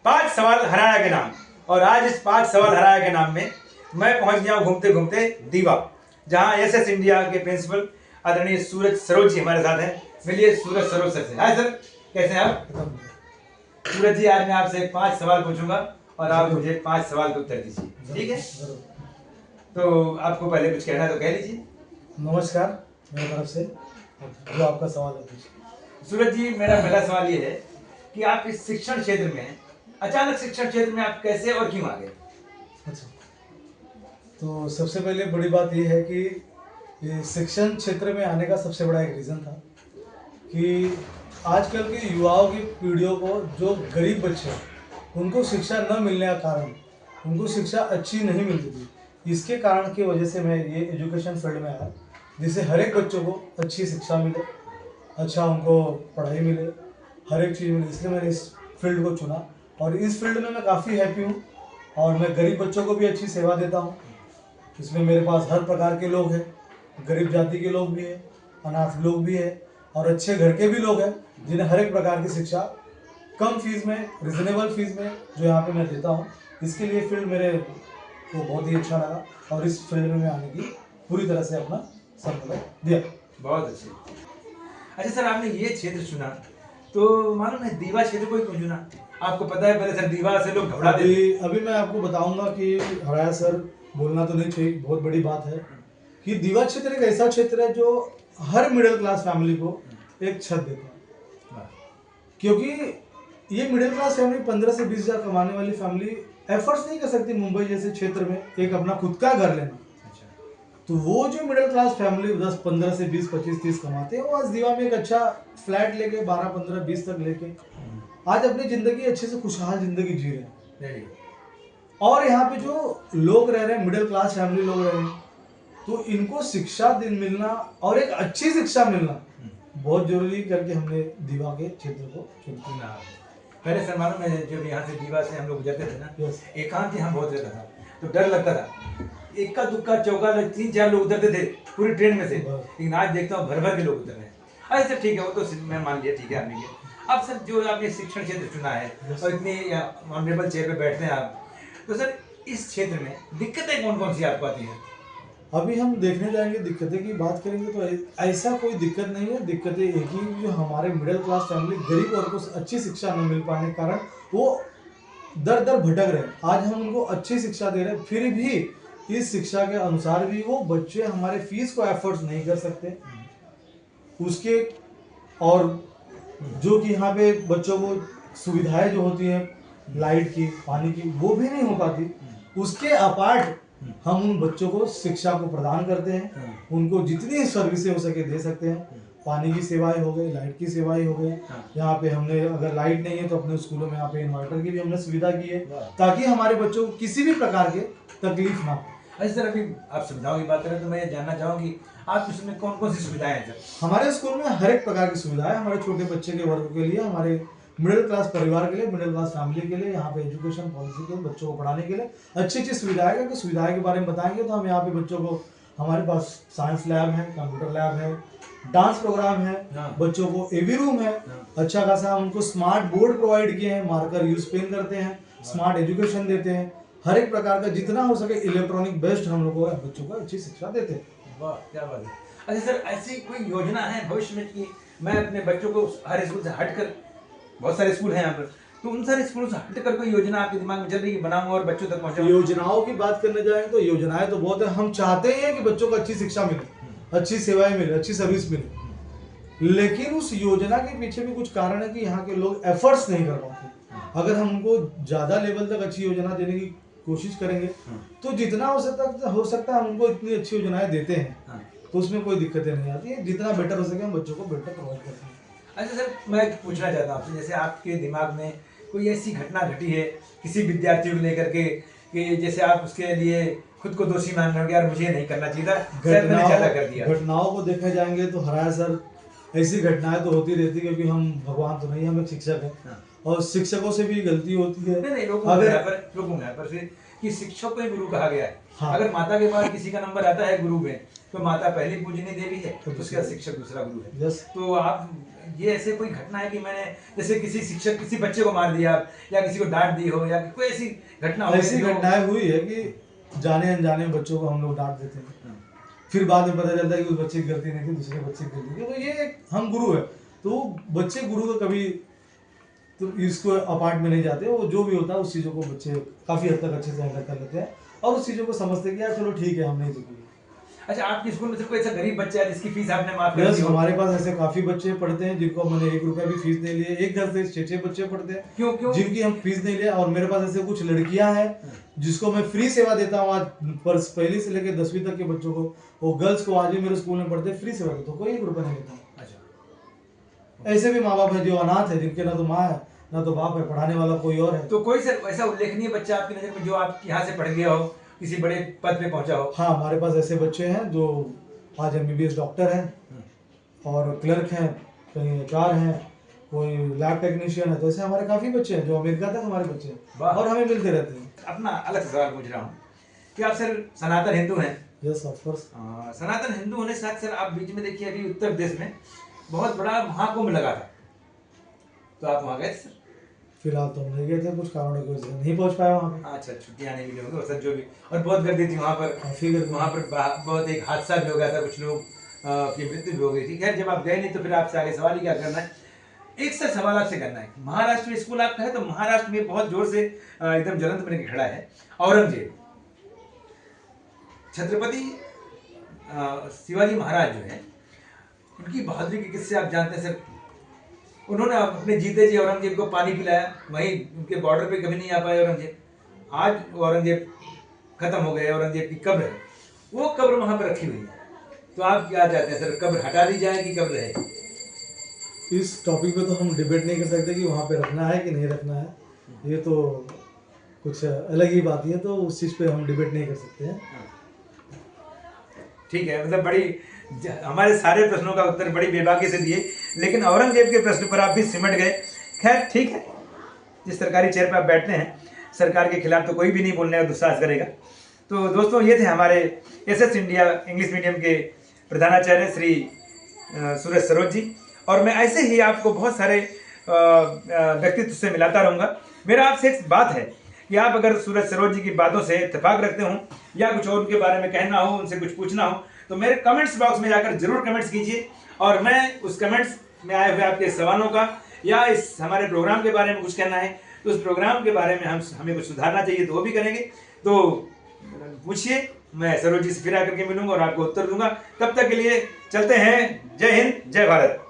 5 सवाल हराया के नाम। और आज इस 5 सवाल हराया के नाम में मैं पहुंच गया घूमते घूमते दीवा, जहां एसएस इंडिया के प्रिंसिपल आदरणीय सूरज सरोज जी हमारे साथ हैं। मिलिए सूरज सरोज सर से। हाय सर, कैसे हैं आप? सूरज जी, आज मैं आपसे 5 सवाल पूछूंगा और आप मुझे 5 सवाल के उत्तर दीजिए, ठीक है? तो आपको पहले कुछ कहना है तो कह लीजिए। नमस्कार मेरी तरफ से, जो आपका सवाल है पूछिए। सूरज जी, मेरा पहला सवाल ये है कि आप इस शिक्षण क्षेत्र में, अचानक शिक्षण क्षेत्र में आप कैसे और क्यों आ गए? अच्छा, तो सबसे पहले बड़ी बात ये है कि ये शिक्षण क्षेत्र में आने का सबसे बड़ा एक रीज़न था कि आजकल के युवाओं की पीढ़ियों को, जो गरीब बच्चे हैं, उनको शिक्षा न मिलने का कारण, उनको शिक्षा अच्छी नहीं मिलती थी। इसके कारण की वजह से मैं ये एजुकेशन फील्ड में आया, जिससे हर एक बच्चों को अच्छी शिक्षा मिले, अच्छा उनको पढ़ाई मिले, हर एक चीज़ मिले। इसलिए मैंने इस फील्ड को चुना और इस फील्ड में मैं काफ़ी हैप्पी हूँ और मैं गरीब बच्चों को भी अच्छी सेवा देता हूँ। इसमें मेरे पास हर प्रकार के लोग हैं, गरीब जाति के लोग भी हैं, अनाथ लोग भी हैं और अच्छे घर के भी लोग हैं, जिन्हें हर एक प्रकार की शिक्षा कम फीस में, रिजनेबल फीस में जो यहाँ पे मैं देता हूँ। इसके लिए फील्ड मेरे को बहुत ही अच्छा लगा और इस फील्ड में मैं आने की पूरी तरह से अपना संकल्प दिया। बहुत अच्छे। अच्छा सर, आपने ये क्षेत्र चुना तो मालूम है दीवा क्षेत्र को ही क्यों चुना? आपको पता है पहले सर दीवा से लोग घबराते थे। अभी मैं आपको बताऊंगा कि हराया सर बोलना तो नहीं चाहिए, बहुत बड़ी बात है कि दीवा क्षेत्र एक ऐसा क्षेत्र है जो हर मिडिल क्लास फैमिली को एक छत देता है। क्योंकि ये मिडिल क्लास फैमिली 15 से 20 हज़ार कमाने वाली फैमिली एफर्ट्स नहीं कर सकती मुंबई जैसे क्षेत्र में एक अपना खुद का घर लेना। तो वो जो मिडिल क्लास फैमिली 10, 15 से 20, 25, 30 कमाते हैं, वो आज दीवा में एक अच्छा फ्लैट लेके 12, 15, 20 तक लेके आज अपनी जिंदगी अच्छे से खुशहाल जिंदगी जी रहे हैं। और यहाँ पे जो लोग रह रहे हैं, मिडिल क्लास फैमिली लोग रह रहे हैं, तो इनको शिक्षा मिलना और एक अच्छी शिक्षा मिलना बहुत जरूरी करके हमने दीवा के क्षेत्र को चुना। पहले सर मालूम है जब यहाँ से दीवा से हम लोग गुजरते थे ना, एकांत यहाँ बहुत रहता था तो डर लगता था। इक्का दुक्का चौका 3-4 लोग उतरते थे पूरी ट्रेन में से, लेकिन आज देखता हूँ भर भर के लोग उतर रहे हैं। अरे सर ठीक है, वो तो मैं मान लिया, ठीक है आपने किया। अब सर जो आपने शिक्षण क्षेत्र चुना है और इतने ऑनरेबल चेयर पे बैठते हैं आप, तो सर इस क्षेत्र में दिक्कतें कौन कौन सी आपको आती हैं? अभी हम देखने जाएंगे, दिक्कतें की बात करेंगे तो ऐसा कोई दिक्कत नहीं है। दिक्कतें एक ही, जो हमारे मिडिल क्लास फैमिली गरीब और को अच्छी शिक्षा न मिल पाने के कारण वो दर दर भटक रहे हैं। आज हम उनको अच्छी शिक्षा दे रहे हैं, फिर भी इस शिक्षा के अनुसार भी वो बच्चे हमारे फीस को एफोर्ड नहीं कर सकते उसके। और जो कि यहाँ पे बच्चों को सुविधाएं जो होती हैं लाइट की, पानी की, वो भी नहीं हो पाती। उसके अपार्ट हम उन बच्चों को शिक्षा को प्रदान करते हैं, उनको जितनी सर्विसें हो सके दे सकते हैं। पानी की सेवाएं हो गई, लाइट की सेवाएं हो गई। यहाँ पे हमने, अगर लाइट नहीं है तो अपने स्कूलों में यहाँ पे इन्वर्टर की भी हमने सुविधा की है, ताकि हमारे बच्चों को किसी भी प्रकार के तकलीफ ना हो। अच्छा सर, अभी आप सुविधाओं की बात करें तो मैं ये जानना चाहूँ कि आप इसमें कौन कौन सी सुविधाएं हैं सर? हमारे स्कूल में हर एक प्रकार की सुविधा है। हमारे छोटे बच्चे के वर्ग के लिए, हमारे मिडिल क्लास परिवार के लिए, मिडिल क्लास फैमिली के लिए यहाँ पे एजुकेशन पॉलिसी के बच्चों को पढ़ाने के लिए अच्छी अच्छी सुविधाएं। क्योंकि सुविधाएं के बारे में बताएंगे तो हम यहाँ पे बच्चों को, हमारे पास साइंस लैब है, कंप्यूटर लैब है, डांस प्रोग्राम है, बच्चों को एवी रूम है, अच्छा खासा हम उनको स्मार्ट बोर्ड प्रोवाइड किए हैं, मार्कर यूज पेन करते हैं, स्मार्ट एजुकेशन देते हैं। हर एक प्रकार का जितना हो सके इलेक्ट्रॉनिक बेस्ड हम लोग बच्चों को अच्छी शिक्षा देते हैं। वाह क्या बात है। अच्छा सर, ऐसी कोई योजना है भविष्य में कि मैं अपने बच्चों को हर स्कूल से हटकर, बहुत सारे स्कूल हैं यहाँ पर, तो उन सारे स्कूलों से हटकर कोई योजना आपके दिमाग में चल रही है बनाऊं और बच्चों तक पहुंचाऊं? योजनाओं की बात करने जाएं तो योजनाएं तो बहुत है। हम चाहते हैं कि बच्चों को अच्छी शिक्षा मिले, अच्छी सेवाएं मिले, अच्छी सर्विस मिले, लेकिन उस योजना के पीछे भी कुछ कारण है कि यहाँ के लोग एफर्ट्स नहीं कर पाते। अगर हम उनको ज्यादा लेवल तक अच्छी योजना देने की कोशिश करेंगे तो जितना हो सकता है हम उनको इतनी अच्छी योजनाएं देते हैं, तो उसमें कोई दिक्कतें नहीं आती है। जितना बेटर हो सके हम बच्चों को बेटर प्रोवाइड करते हैं। अच्छा सर, मैं पूछना चाहता हूँ आपसे, जैसे आपके दिमाग में कोई ऐसी घटना घटी है किसी विद्यार्थी को लेकर के कि जैसे आप उसके लिए खुद को दोषी मान रहे हो कि यार मुझे नहीं करना चाहिए था, शायद मैंने ज्यादा कर दिया? घटनाओं को देखे जाएंगे तो हराया सर, ऐसी घटनाएं तो होती रहती, क्योंकि हम भगवान तो नहीं, हम एक शिक्षक हैं और शिक्षकों से भी गलती होती है। नहीं, रोकूंगा पर फिर कि शिक्षक को ही गुरु कहा गया है। अगर माता के बाद किसी का नंबर आता है गुरु में, तो माता पहली पूजनीय देवी है, तो उसके बाद शिक्षक दूसरा गुरु है। तो आप ये ऐसे कोई घटना है कि मैंने जैसे किसी शिक्षक किसी बच्चे को मार दिया या किसी को डांट दी हो या कोई ऐसी घटना हो? ऐसी घटनाएं हुई है कि जाने अनजाने बच्चों को हम लोग डांट देते हैं, फिर बाद में पता चलता है कि उस बच्चे की गलती नहीं थी, दूसरे बच्चे की गलती थी। तो ये हम गुरु है, तो बच्चे गुरु को कभी तो इसको अपार्ट में नहीं जाते, वो जो भी होता है उस चीज़ों को बच्चे काफ़ी हद तक अच्छे से हैंडल कर लेते हैं और उस चीज़ों को समझते हैं कि यार चलो ठीक है, हम नहीं झुकेंगे। अच्छा, आपके स्कूल में सिर्फ कोई ऐसा गरीब बच्चा है जिसकी फीस आपने माफ कर यस, दी हो? हमारे पास ऐसे काफ़ी बच्चे पढ़ते हैं जिनको मैंने 1 रुपया भी फीस नहीं लिए। एक घर से 6-6 बच्चे पढ़ते हैं क्यों? जिनकी हम फीस नहीं लिए। और मेरे पास ऐसे कुछ लड़कियां हैं जिसको मैं फ्री सेवा देता हूँ। आज पर पहली से लेकर 10वीं तक के बच्चों को, वो गर्ल्स को आज भी मेरे स्कूल में पढ़ते हैं, फ्री सेवा देता हूँ, कोई 1 रुपया नहीं लेता हूँ। अच्छा, ऐसे भी माँ बाप है जो अनाथ है, जिनके ना तो माँ है ना तो बाप है, पढ़ाने वाला कोई और है। तो कोई सर ऐसा उल्लेखनीय बच्चा आपकी नजर में जो आप यहाँ से पढ़ गया हो, किसी बड़े पद पे पहुंचा हो? हाँ, हमारे पास ऐसे बच्चे हैं जो आज MBBS डॉक्टर हैं और क्लर्क हैं, कहीं HR हैं, कोई लैब टेक्नीशियन है। तो ऐसे हमारे काफ़ी बच्चे हैं जो अमेरिका तक हमारे बच्चे हैं और हमें मिलते रहते हैं। अपना अलग से सवाल पूछ रहा हूँ कि आप सर सनातन हिंदू हैं? Yes, of course. Sanatan Hindu होने के साथ सर आप बीच में देखिए अभी उत्तर प्रदेश में बहुत बड़ा महाकुंभ लगा था, तो आप वहाँ गए थे सर? फिलहाल तो हम नहीं गए थे, कुछ कारणों की वजह से नहीं पहुंच पाया वहाँ पे। अच्छा, छुट्टियाँ नहीं मिली होंगी और सर जो भी, और बहुत गर्दी थी वहाँ पर, काफ़ी गर्दी। वहाँ पर बहुत एक हादसा भी हो गया था, कुछ लोग की मृत्यु भी हो गई थी। खैर, जब आप गए नहीं तो फिर आपसे आगे सवाल ही क्या करना है। एक सर सवाल आपसे करना है, महाराष्ट्र स्कूल आपका है, तो महाराष्ट्र में बहुत जोर से एकदम ज्वलंत बन के खड़ा है औरंगजेब। छत्रपति शिवाजी महाराज जो है, उनकी बहादुरी के किस्से आप जानते हैं सर। उन्होंने अपने जीते जी औरंगजेब को पानी पिलाया, वहीं उनके बॉर्डर पे कभी नहीं आ पाए औरंगजेब। आज औरंगजेब खत्म हो गए, औरंगजेब की कब्र है, वो कब्र वहां पर रखी हुई है। तो आप क्या चाहते हैं सर, कब्र हटा दी जाए कि कब्र रहे? इस टॉपिक पे तो हम डिबेट नहीं कर सकते कि वहाँ पे रखना है कि नहीं रखना है, ये तो कुछ अलग ही बात है, तो उस चीज़ पे हम डिबेट नहीं कर सकते हैं। ठीक है, मतलब हमारे सारे प्रश्नों का उत्तर बड़ी बेबाकी से दिए, लेकिन औरंगजेब के प्रश्न पर आप भी सिमट गए। खैर ठीक है, जिस सरकारी चेयर पर आप बैठते हैं, सरकार के खिलाफ तो कोई भी नहीं बोलने का दुस्साहस करेगा। तो दोस्तों, ये थे हमारे SS इंडिया इंग्लिश मीडियम के प्रधानाचार्य श्री सूरज सरोज जी, और मैं ऐसे ही आपको बहुत सारे व्यक्तित्व से मिलाता रहूँगा। मेरा आपसे एक बात है कि आप अगर सूरज सरोज जी की बातों से इत्तेफाक रखते हो या कुछ और उनके बारे में कहना हो, उनसे कुछ पूछना हो, तो मेरे कमेंट्स बॉक्स में जाकर जरूर कमेंट्स कीजिए, और मैं उस कमेंट्स में आए हुए आपके सवालों का या इस हमारे प्रोग्राम के बारे में कुछ कहना है तो उस प्रोग्राम के बारे में हमें कुछ सुधारना चाहिए तो वो भी करेंगे। तो पूछिए, मैं सरोज जी से फिर आकर के मिलूंगा और आपको उत्तर दूंगा। तब तक के लिए चलते हैं। जय हिंद, जय भारत।